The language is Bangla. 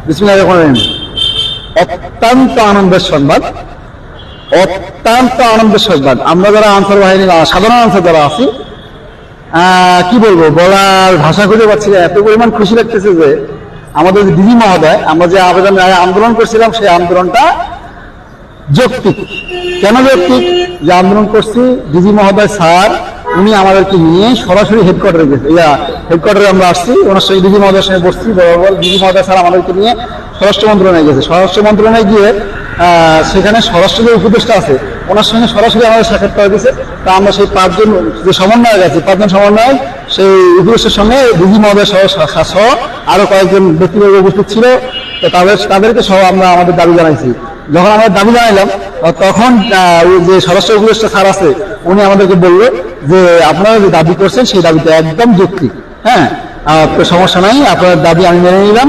বিসমিল্লাহির রহমানির রহিম। অত্যন্ত আনন্দের সংবাদ, অত্যন্ত আনন্দের সংবাদ। আমরা যারা আনসার বাহিনীর সাধারণ আনসার যারা আছি, কি বলবো, বলার ভাষা খুঁজে পাচ্ছি না। এত পরিমাণ খুশি লাগতেছে যে আমাদের দিদি মহোদয়, আমরা যে আন্দোলন করছিলাম সেই আন্দোলনটা যৌক্তিক। কেন যৌক্তিক? যে আন্দোলন করছি, ডিজি মহোদয় স্যার উনি আমাদেরকে নিয়ে সরাসরি হেডকোয়ার্টারে গেছে, হেডকোয়ার্টারে আমরা আসছি, ওনার সঙ্গে ডিজি মহোদয়ের সঙ্গে বসছি। বরাবর ডিজি মহোদয় স্যার আমাদেরকে নিয়ে স্বরাষ্ট্র মন্ত্রণালয়ে গেছে। স্বরাষ্ট্র মন্ত্রণালয়ে গিয়ে সেখানে স্বরাষ্ট্র যে উপদেষ্টা আছে ওনার সঙ্গে সরাসরি আমাদের সাক্ষাৎ করা গেছে। তা আমরা সেই 5 জন যে সমন্বয়ক আছে, 5 জন সমন্বয়ক সেই উপদেষ্টার সঙ্গে ডিজি মহোদয় সহ আরো কয়েকজন ব্যক্তিবর্গ উপস্থিত ছিল। তো তাদেরকে সহ আমরা আমাদের দাবি জানাইছি। যখন আমরা দাবি জানাইলাম তখন যে স্বরাষ্ট্র উপদেষ্টা স্যার আছে উনি আমাদেরকে বললো যে আপনারা যে দাবি করছেন সেই দাবিটা একদম যৌক্তিক, হ্যাঁ, সমস্যা নাই, আপনার দাবি আমি মেনে নিলাম।